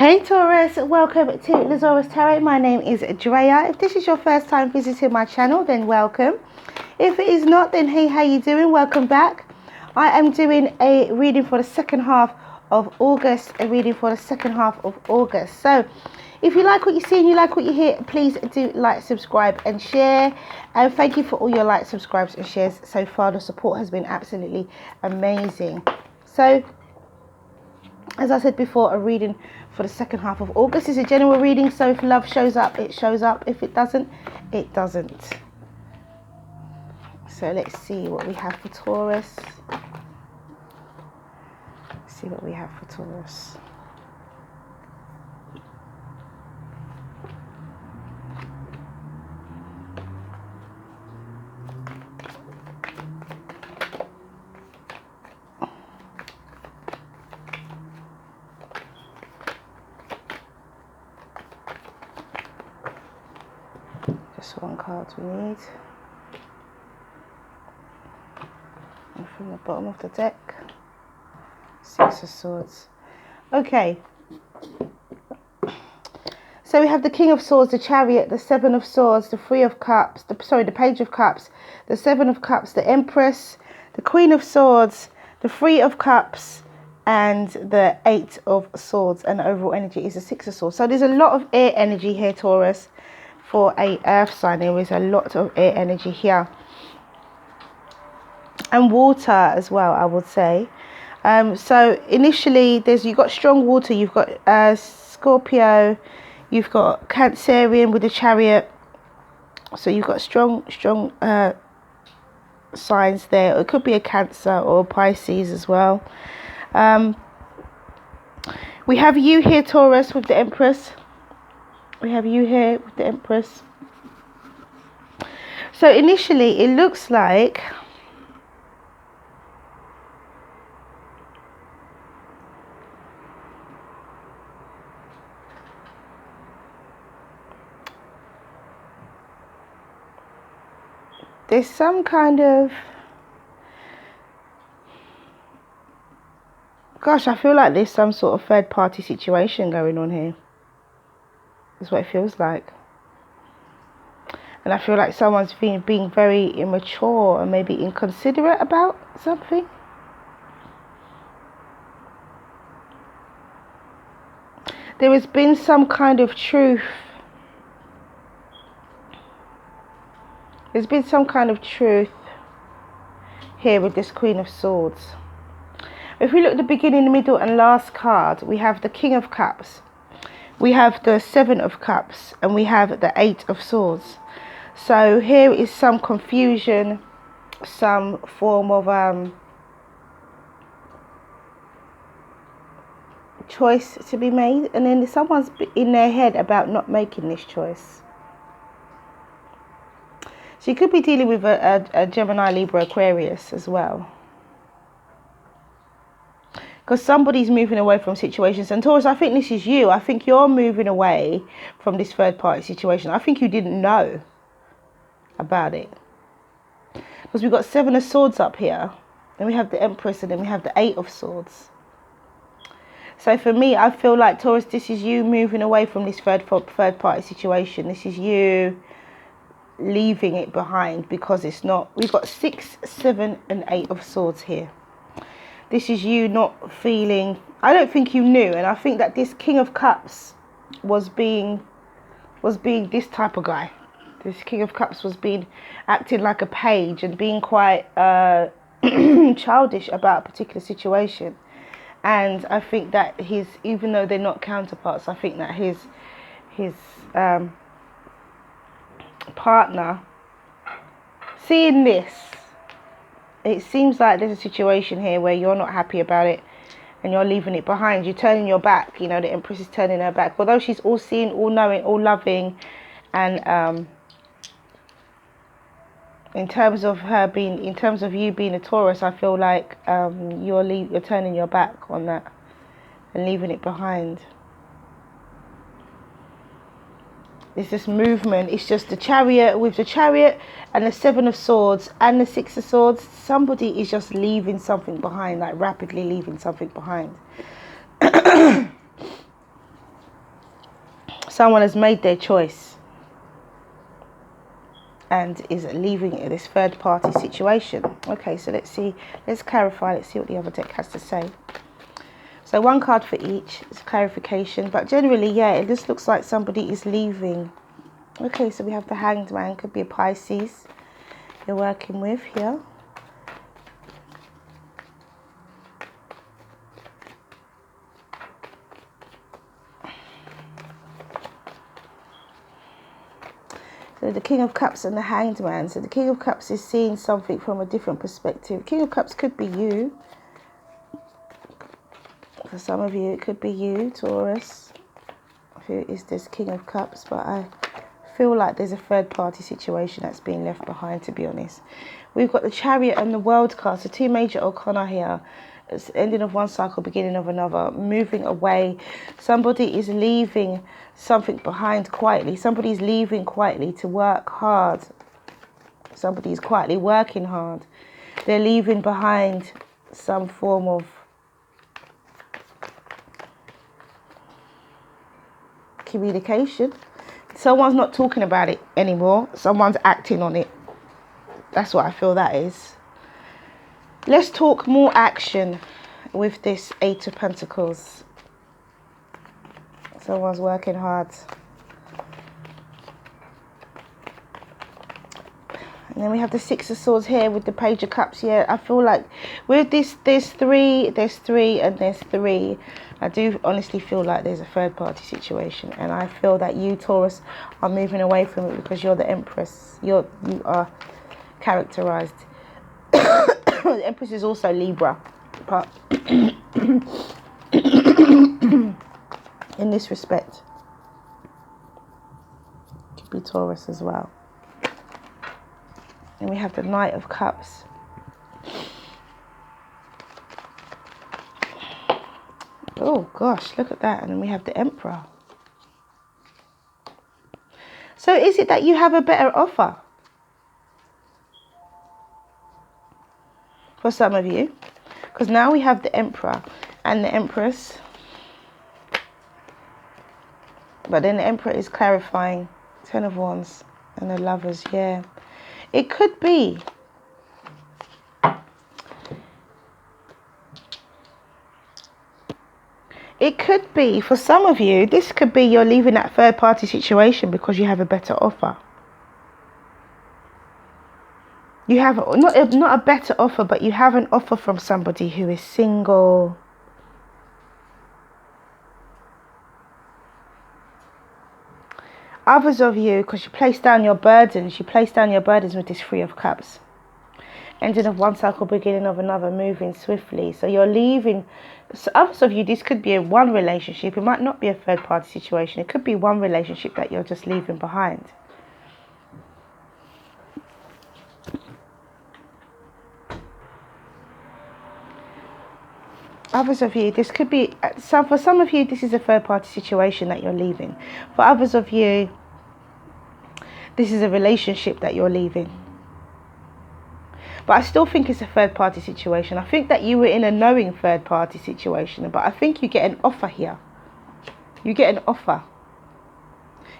Hey Taurus, welcome to the Zarious Tarot. My name is Drea. If this is your first time visiting my channel, then welcome. If it is not, then hey, how you doing? Welcome back. I am doing a reading for the second half of August, So if you like what you see and you like what you hear, please do like, subscribe and share. And thank you for all your likes, subscribes and shares so far. The support has been absolutely amazing. So as I said before, a reading for the second half of August is a general reading. So if love shows up, it shows up. If it doesn't, it doesn't. So let's see what we have for Taurus. Just one card we need. And from the bottom of the deck, Six of Swords. Okay. So we have the King of Swords, the Chariot, the Seven of Swords, the Three of Cups, the Page of Cups, the Seven of Cups, the Empress, the Queen of Swords, the Three of Cups, and the Eight of Swords. And the overall energy is the Six of Swords. So there's a lot of air energy here, Taurus. For a earth sign, there is a lot of air energy here. And water as well, I would say. So initially, you've got strong water. You've got Scorpio. You've got Cancerian with the Chariot. So you've got strong signs there. It could be a Cancer or a Pisces as well. We have you here, Taurus, with the Empress. So initially, it looks like there's some kind of, gosh, I feel like there's some sort of third party situation going on here. That's what it feels like. And I feel like someone's being very immature and maybe inconsiderate about something. There has been some kind of truth. There's been some kind of truth here with this Queen of Swords. If we look at the beginning, the middle and last card, we have the King of Cups. We have the Seven of Cups and we have the Eight of Swords. So here is some confusion, some form of choice to be made, and then someone's in their head about not making this choice. So you could be dealing with a Gemini, Libra, Aquarius as well. Because somebody's moving away from situations. And Taurus, I think this is you. I think you're moving away from this third party situation. I think you didn't know about it. Because we've got Seven of Swords up here. Then we have the Empress and then we have the Eight of Swords. So for me, I feel like, Taurus, this is you moving away from this third party situation. This is you leaving it behind because it's not. We've got 6, 7 and 8 of Swords here. This is you not feeling, I don't think you knew, and I think that this King of Cups was being this type of guy. This King of Cups was acting like a page and being quite childish about a particular situation. And I think that even though they're not counterparts, I think that his partner, seeing this, it seems like there's a situation here where you're not happy about it and you're leaving it behind. You're turning your back. You know, the Empress is turning her back. Although she's all seeing, all knowing, all loving. And in terms of you being a Taurus, I feel like you're turning your back on that and leaving it behind. It's this movement. It's just the Chariot, with the Chariot and the Seven of Swords and the Six of Swords. Somebody is just leaving something behind, like rapidly leaving something behind. Someone has made their choice and is leaving this third party situation. Okay, so let's see. Let's clarify. Let's see what the other deck has to say. So one card for each. It's clarification. But generally, yeah, it just looks like somebody is leaving. Okay, so we have the Hanged Man. Could be a Pisces you're working with here. So the King of Cups and the Hanged Man. So the King of Cups is seeing something from a different perspective. King of Cups could be you. For some of you, it could be you, Taurus. Who is this King of Cups? But I feel like there's a third party situation that's being left behind, to be honest. We've got the Chariot and the World card. So two major arcana here. It's ending of one cycle, beginning of another, moving away. Somebody is leaving something behind quietly. Somebody is leaving quietly to work hard. Somebody is quietly working hard. They're leaving behind some form of communication. Someone's not talking about it anymore. Someone's acting on it. That's what I feel that is. Let's talk more action with this Eight of Pentacles. Someone's working hard. And then we have the Six of Swords here with the Page of Cups. Yeah, I feel like with this, there's three, and there's three. I do honestly feel like there's a third party situation. And I feel that you, Taurus, are moving away from it because you're the Empress. You are characterized. The Empress is also Libra, but in this respect, could be Taurus as well. And we have the Knight of Cups. Oh gosh, look at that. And then we have the Emperor. So is it that you have a better offer? For some of you, because now we have the Emperor and the Empress, but then the Emperor is clarifying. Ten of Wands and the Lovers. Yeah, it could be for some of you, this could be you're leaving that third party situation because you have a better offer. You have not a better offer, but you have an offer from somebody who is single. Others of you, because you place down your burdens, with this Three of Cups. Ending of one cycle, beginning of another, moving swiftly. So you're leaving. So others of you, this could be one relationship. It might not be a third party situation. It could be one relationship that you're just leaving behind. Others of you, this could be, for some of you, this is a third party situation that you're leaving. For others of you, this is a relationship that you're leaving. But I still think it's a third party situation. I think that you were in a knowing third party situation, but I think you get an offer here. You get an offer.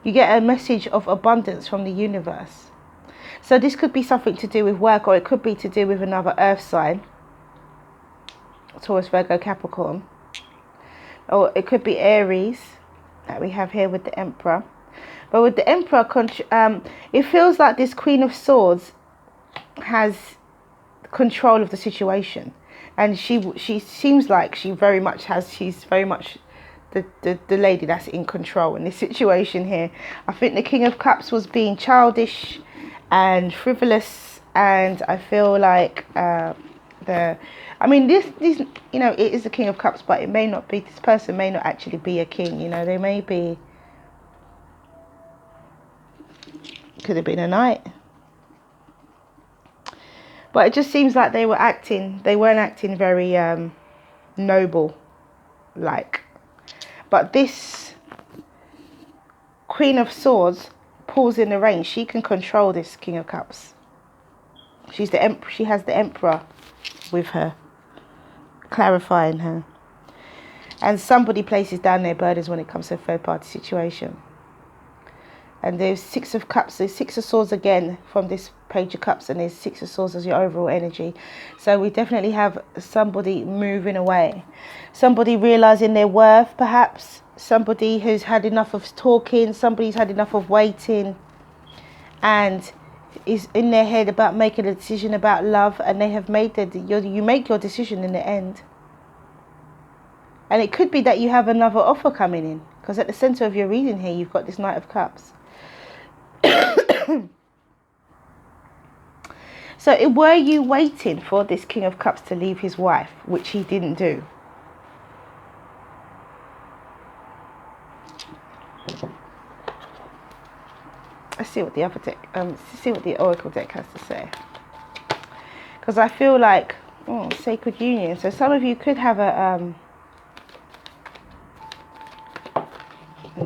You get a message of abundance from the universe. So this could be something to do with work, or it could be to do with another earth sign. Taurus, Virgo, Capricorn. Or it could be Aries that we have here with the Emperor. But with the Emperor, it feels like this Queen of Swords has control of the situation, and she seems like she's very much the lady that's in control in this situation here. I think the King of Cups was being childish and frivolous, and I feel like this you know, it is the King of Cups, but it may not be, this person may not actually be a king, you know, they may be, could have been a knight. But it just seems like they weren't acting very noble like. But this Queen of Swords pulls in the reins. She can control this King of Cups. She has the Emperor with her, clarifying her. And somebody places down their burdens when it comes to a third party situation. And there's Six of Cups, there's Six of Swords again from this Page of Cups, and there's Six of Swords as your overall energy. So we definitely have somebody moving away. Somebody realising their worth, perhaps. Somebody who's had enough of talking, somebody's had enough of waiting, and is in their head about making a decision about love, and they have made you make your decision in the end. And it could be that you have another offer coming in, because at the centre of your reading here you've got this Knight of Cups. So were you waiting for this King of Cups to leave his wife, which he didn't do? Let's see what the other deck, see what the Oracle deck has to say. Because I feel like, Sacred Union. So some of you could have an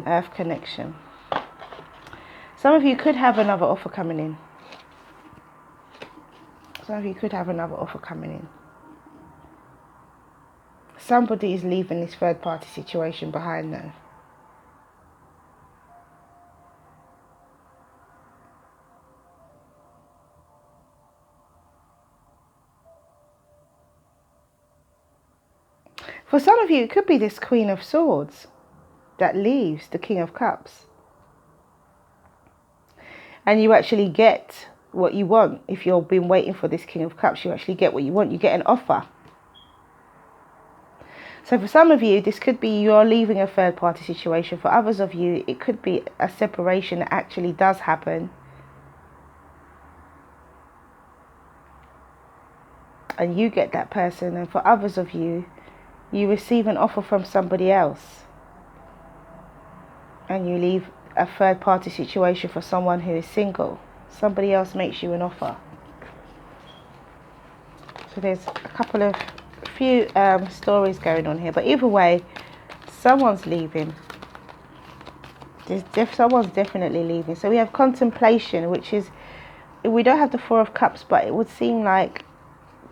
Earth connection. Some of you could have another offer coming in. Some of you could have another offer coming in. Somebody is leaving this third party situation behind though. For some of you, it could be this Queen of Swords that leaves the King of Cups. And you actually get what you want. If you've been waiting for this King of Cups, you actually get what you want. You get an offer. So for some of you, this could be you're leaving a third party situation. For others of you, it could be a separation that actually does happen. And you get that person. And for others of you, you receive an offer from somebody else. And you leave a third party situation for someone who is single. Somebody else makes you an offer. So there's a few stories going on here. But either way, someone's leaving. Someone's definitely leaving. So we have contemplation, which is, we don't have the Four of Cups, but it would seem like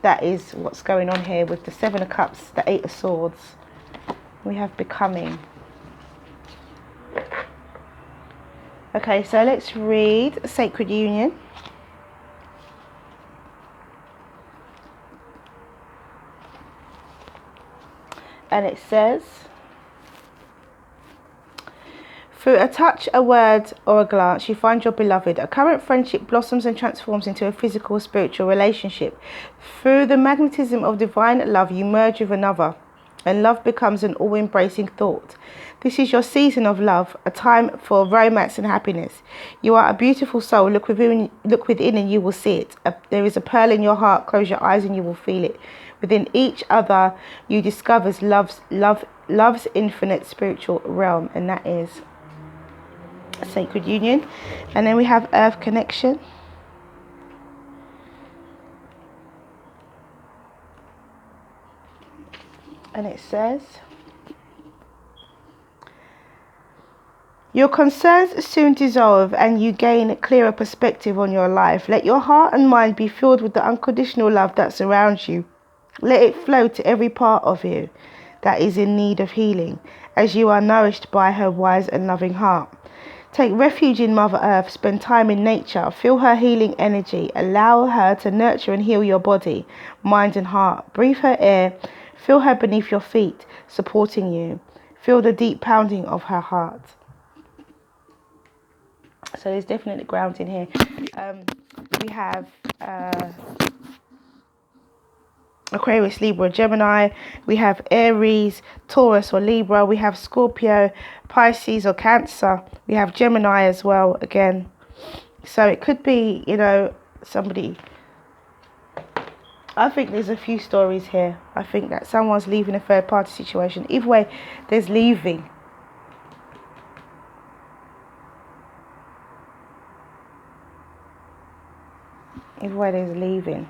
that is what's going on here with the Seven of Cups, the Eight of Swords. We have becoming. Okay, so let's read Sacred Union. And it says, through a touch, a word, or a glance, you find your beloved. A current friendship blossoms and transforms into a physical, spiritual relationship. Through the magnetism of divine love, you merge with another, and love becomes an all-embracing thought. This is your season of love, a time for romance and happiness. You are a beautiful soul. Look within and you will see it. There is a pearl in your heart. Close your eyes and you will feel it. Within each other, you discover love's infinite spiritual realm, and that is Sacred Union. And then we have Earth Connection. And it says, your concerns soon dissolve and you gain a clearer perspective on your life. Let your heart and mind be filled with the unconditional love that surrounds you. Let it flow to every part of you that is in need of healing, as you are nourished by her wise and loving heart. Take refuge in Mother Earth, spend time in nature, feel her healing energy, allow her to nurture and heal your body, mind and heart. Breathe her air, feel her beneath your feet, supporting you. Feel the deep pounding of her heart. So there's definitely grounding here. We have Aquarius, Libra, Gemini. We have Aries, Taurus or Libra. We have Scorpio, Pisces or Cancer. We have Gemini as well again. So it could be, somebody. I think there's a few stories here. I think that someone's leaving a third party situation. Either way, there's leaving. Either way, there's leaving.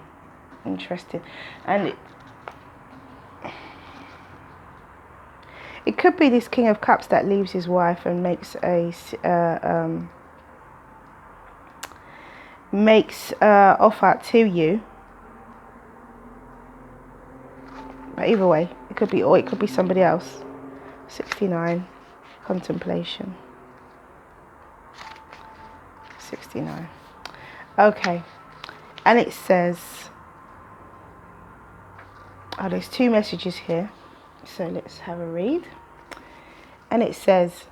Interesting. And it could be this King of Cups that leaves his wife and makes offer to you. But either way, it could be, or it could be somebody else. 69, contemplation. 69. Okay. And it says, oh, there's 2 messages here. So let's have a read. And it says,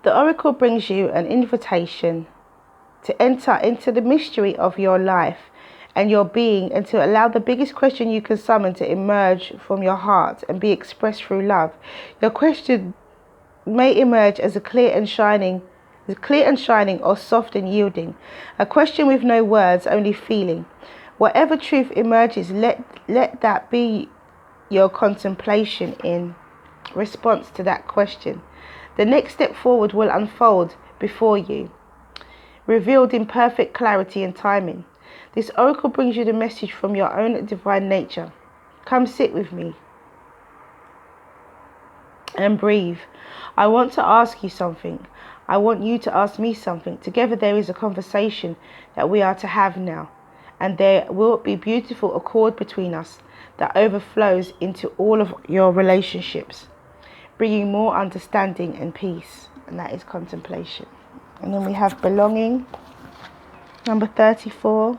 the oracle brings you an invitation to enter into the mystery of your life and your being, and to allow the biggest question you can summon to emerge from your heart and be expressed through love. Your question may emerge as a clear and shining or soft and yielding. A question with no words, only feeling. Whatever truth emerges, let that be your contemplation in response to that question. The next step forward will unfold before you, revealed in perfect clarity and timing. This oracle brings you the message from your own divine nature. Come sit with me and breathe. I want to ask you something. I want you to ask me something. Together there is a conversation that we are to have now, and there will be beautiful accord between us that overflows into all of your relationships, bringing more understanding and peace. And that is contemplation. And then we have belonging, number 34.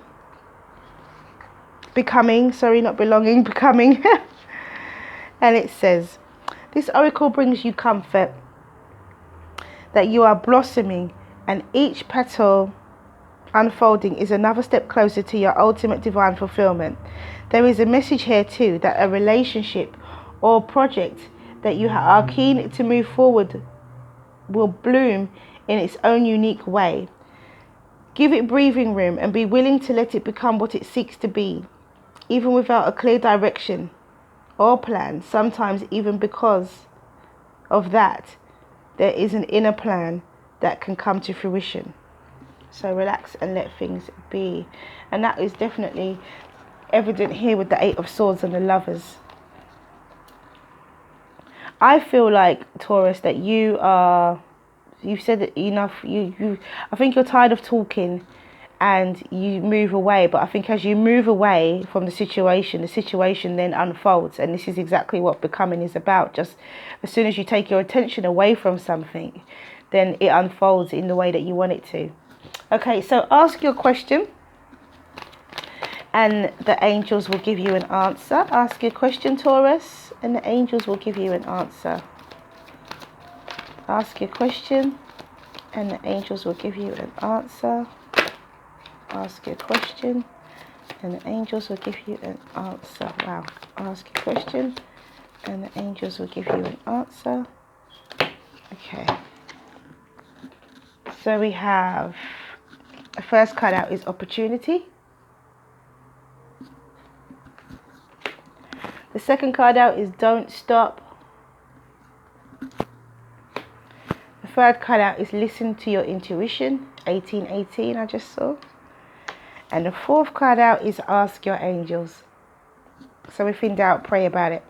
Becoming, sorry, not belonging, becoming. And it says, this oracle brings you comfort that you are blossoming, and each petal unfolding is another step closer to your ultimate divine fulfillment. There is a message here too, that a relationship or project that you are keen to move forward will bloom in its own unique way. Give it breathing room and be willing to let it become what it seeks to be, even without a clear direction or plan. Sometimes even because of that, there is an inner plan that can come to fruition. So relax and let things be. And that is definitely evident here with the 8 of Swords and the Lovers. I feel like, Taurus, that you've said it enough. I think you're tired of talking and you move away. But I think as you move away from the situation then unfolds. And this is exactly what becoming is about. Just as soon as you take your attention away from something, then it unfolds in the way that you want it to. Okay, so ask your question and the angels will give you an answer. Ask your question, Taurus, and the angels will give you an answer. Ask your question and the angels will give you an answer. Ask your question and the angels will give you an answer. Wow. Ask your question and the angels will give you an answer. Okay. So we have, the first card out is opportunity. The second card out is don't stop. The third card out is listen to your intuition. 1818 I just saw. And the fourth card out is ask your angels. So if in doubt, pray about it.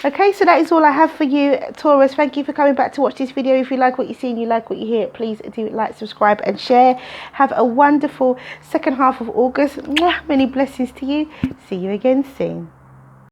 Okay, so that is all I have for you, Taurus. Thank you for coming back to watch this video. If you like what you see and you like what you hear, please do like, subscribe and share. Have a wonderful second half of August. Mwah, many blessings to you. See you again soon.